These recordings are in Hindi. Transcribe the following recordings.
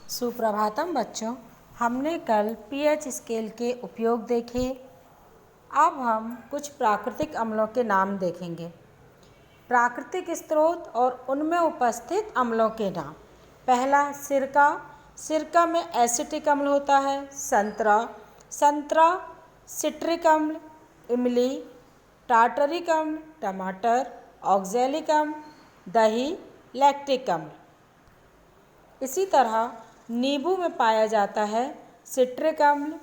सुप्रभातम बच्चों, हमने कल पीएच स्केल के उपयोग देखे। अब हम कुछ प्राकृतिक अम्लों के नाम देखेंगे। प्राकृतिक स्रोत और उनमें उपस्थित अम्लों के नाम। पहला, सिरका। सिरका में एसिटिक अम्ल होता है। संतरा, संतरा सिट्रिक अम्ल। इमली, टार्टरिक अम्ल। टमाटर, ऑक्जेलिक अम्ल। दही, लैक्टिक अम्ल। इसी तरह नींबू में पाया जाता है सिट्रिक अम्ल।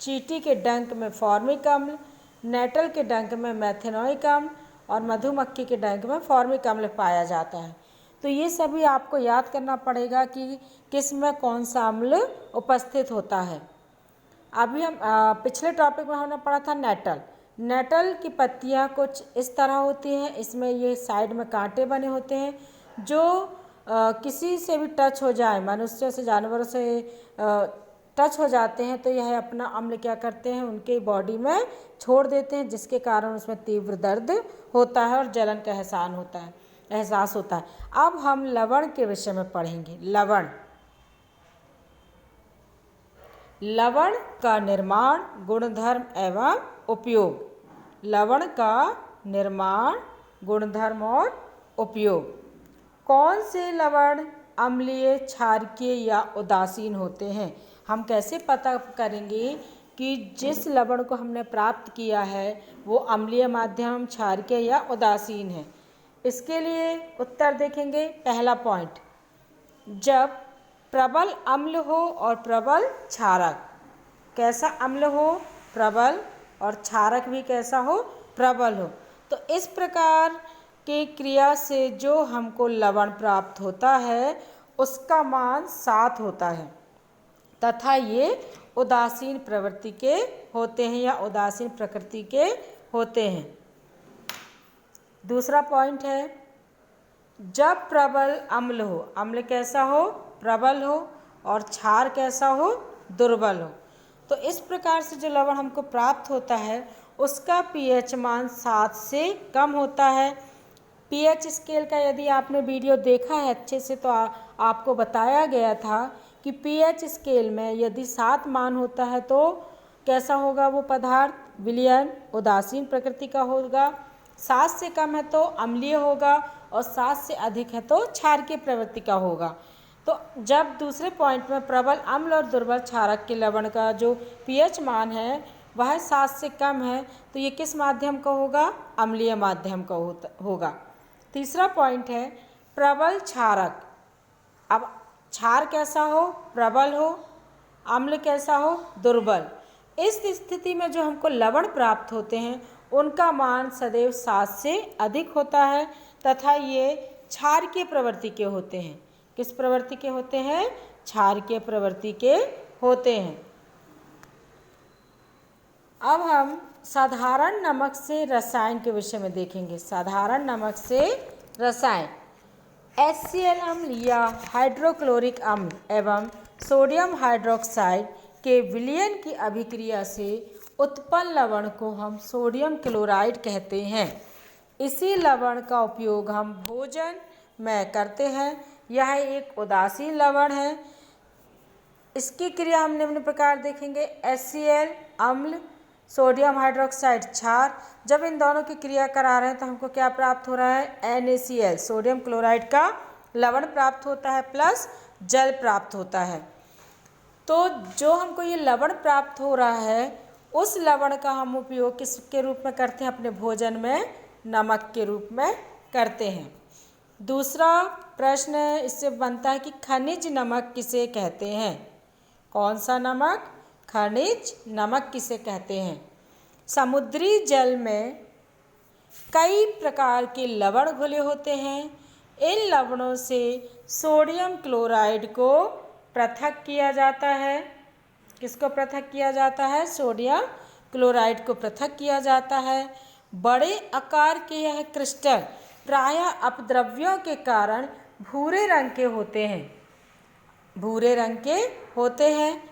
चींटी के डंक में फॉर्मिक अम्ल। नेटल के डंक में मेथेनोइक अम्ल और मधुमक्खी के डंक में फॉर्मिक अम्ल पाया जाता है। तो ये सभी आपको याद करना पड़ेगा कि किस में कौन सा अम्ल उपस्थित होता है। अभी हम पिछले टॉपिक में हमने पढ़ा था नेटल। नेटल की पत्तियां कुछ इस तरह होती हैं। इसमें ये साइड में कांटे बने होते हैं जो किसी से भी टच हो जाए, मनुष्यों से, जानवरों से टच हो जाते हैं तो यह अपना अम्ल क्या करते हैं, उनके बॉडी में छोड़ देते हैं, जिसके कारण उसमें तीव्र दर्द होता है और जलन का एहसास होता है। अब हम लवण के विषय में पढ़ेंगे। लवण, लवण का निर्माण, गुणधर्म एवं उपयोग। लवण का निर्माण, गुणधर्म और उपयोग। कौन से लवण अम्लीय, क्षारकीय या उदासीन होते हैं? हम कैसे पता करेंगे कि जिस लवण को हमने प्राप्त किया है वो अम्लीय, माध्यम, क्षारकीय या उदासीन है? इसके लिए उत्तर देखेंगे। पहला पॉइंट, जब प्रबल अम्ल हो और प्रबल क्षारक। कैसा अम्ल हो? प्रबल, और क्षारक भी कैसा हो? प्रबल हो। तो इस प्रकार की क्रिया से जो हमको लवण प्राप्त होता है उसका मान 7 होता है तथा ये उदासीन प्रवृत्ति के होते हैं या उदासीन प्रकृति के होते हैं। दूसरा पॉइंट है, जब प्रबल अम्ल हो, अम्ल कैसा हो? प्रबल हो, और क्षार कैसा हो? दुर्बल हो। तो इस प्रकार से जो लवण हमको प्राप्त होता है उसका पीएच मान 7 से कम होता है। पीएच स्केल का यदि आपने वीडियो देखा है अच्छे से तो आपको बताया गया था कि पीएच स्केल में यदि 7 मान होता है तो कैसा होगा वो पदार्थ? विलयन, उदासीन प्रकृति का होगा। 7 से कम है तो अम्लीय होगा और 7 से अधिक है तो क्षारकीय प्रवृत्ति का होगा। तो जब दूसरे पॉइंट में प्रबल अम्ल और दुर्बल क्षारक के लवण का जो पीएच मान है वह 7 से कम है तो ये किस माध्यम का होगा? अम्लीय माध्यम का होगा। तीसरा पॉइंट है प्रबल क्षारक। अब क्षार कैसा हो? प्रबल हो। अम्ल कैसा हो? दुर्बल। इस स्थिति में जो हमको लवण प्राप्त होते हैं उनका मान सदैव 7 से अधिक होता है तथा ये क्षारकीय प्रवृत्ति के होते हैं। किस प्रवृत्ति के होते हैं? क्षारकीय प्रवृत्ति के होते हैं। अब हम साधारण नमक से रसायन के विषय में देखेंगे। साधारण नमक से रसायन। HCl अम्ल या हाइड्रोक्लोरिक अम्ल एवं सोडियम हाइड्रोक्साइड के विलयन की अभिक्रिया से उत्पन्न लवण को हम सोडियम क्लोराइड कहते हैं। इसी लवण का उपयोग हम भोजन में करते हैं। यह एक उदासीन लवण है। इसकी क्रिया हम निम्न प्रकार देखेंगे। HCl अम्ल, सोडियम हाइड्रोक्साइड क्षार। जब इन दोनों की क्रिया करा रहे हैं तो हमको क्या प्राप्त हो रहा है? NaCl, सोडियम क्लोराइड का लवण प्राप्त होता है प्लस जल प्राप्त होता है। तो जो हमको ये लवण प्राप्त हो रहा है उस लवण का हम उपयोग किसके रूप में करते हैं? अपने भोजन में नमक के रूप में करते हैं। दूसरा प्रश्न इससे बनता है कि खनिज नमक किसे कहते हैं? कौन सा नमक? खनिज नमक किसे कहते हैं? समुद्री जल में कई प्रकार के लवण घुले होते हैं। इन लवणों से सोडियम क्लोराइड को पृथक किया जाता है। किसको पृथक किया जाता है? सोडियम क्लोराइड को पृथक किया जाता है। बड़े आकार के यह क्रिस्टल प्रायः अपद्रव्यों के कारण भूरे रंग के होते हैं। भूरे रंग के होते हैं।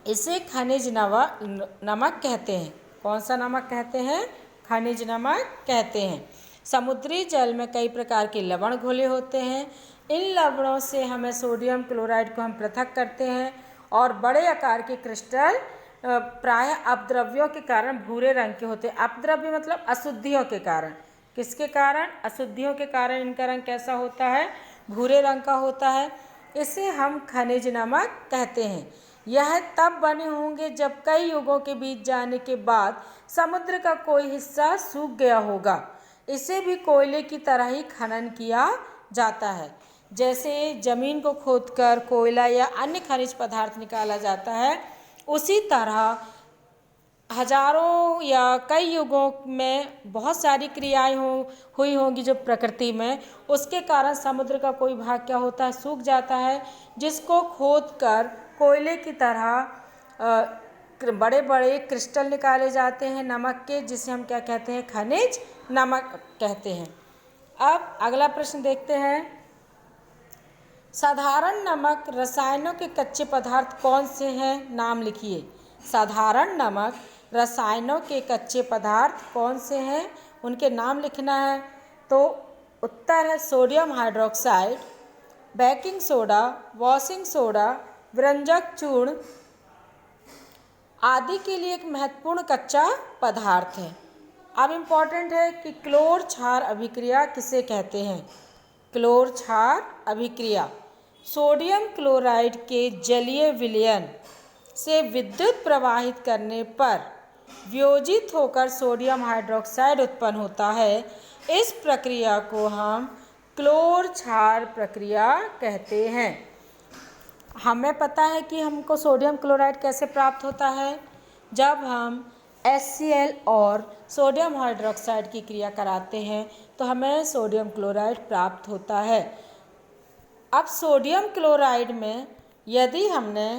इसे खनिज नमक कहते हैं। कौन सा नमक कहते हैं? खनिज नमक कहते हैं। समुद्री जल में कई प्रकार के लवण घुले होते हैं इन लवणों से हमें सोडियम क्लोराइड को हम पृथक करते हैं और बड़े आकार के क्रिस्टल प्रायः अपद्रव्यों के कारण भूरे रंग के होते हैं। अपद्रव्य मतलब अशुद्धियों के कारण। किसके कारण? अशुद्धियों के कारण इनका रंग कैसा होता है? भूरे रंग का होता है। इसे हम खनिज नमक कहते हैं। यह तब बने होंगे जब कई युगों के बीत जाने के बाद समुद्र का कोई हिस्सा सूख गया होगा। इसे भी कोयले की तरह ही खनन किया जाता है। जैसे जमीन को खोदकर कोयला या अन्य खनिज पदार्थ निकाला जाता है, उसी तरह हजारों या कई युगों में बहुत सारी क्रियाएं हुई होंगी जो प्रकृति में, उसके कारण समुद्र का कोई भाग क्या होता है? सूख जाता है, जिसको खोदकर कोयले की तरह बड़े बड़े क्रिस्टल निकाले जाते हैं नमक के, जिसे हम क्या कहते हैं? खनिज नमक कहते हैं। अब अगला प्रश्न देखते हैं। साधारण नमक रसायनों के कच्चे पदार्थ कौन से हैं? नाम लिखिए। साधारण नमक रसायनों के कच्चे पदार्थ कौन से हैं? उनके नाम लिखना है। तो उत्तर है sodium hydroxide, baking soda, washing soda, व्यंजक चूर्ण आदि के लिए एक महत्वपूर्ण कच्चा पदार्थ है। अब इम्पॉर्टेंट है कि क्लोर क्षार अभिक्रिया किसे कहते हैं? क्लोर क्षार अभिक्रिया सोडियम क्लोराइड के जलीय विलयन से विद्युत प्रवाहित करने पर वियोजित होकर सोडियम हाइड्रोक्साइड उत्पन्न होता है। इस प्रक्रिया को हम क्लोर क्षार प्रक्रिया कहते हैं। हमें पता है कि हमको सोडियम क्लोराइड कैसे प्राप्त होता है? जब हम HCl और सोडियम हाइड्रोक्साइड की क्रिया कराते हैं तो हमें सोडियम क्लोराइड प्राप्त होता है। अब सोडियम क्लोराइड में यदि हमने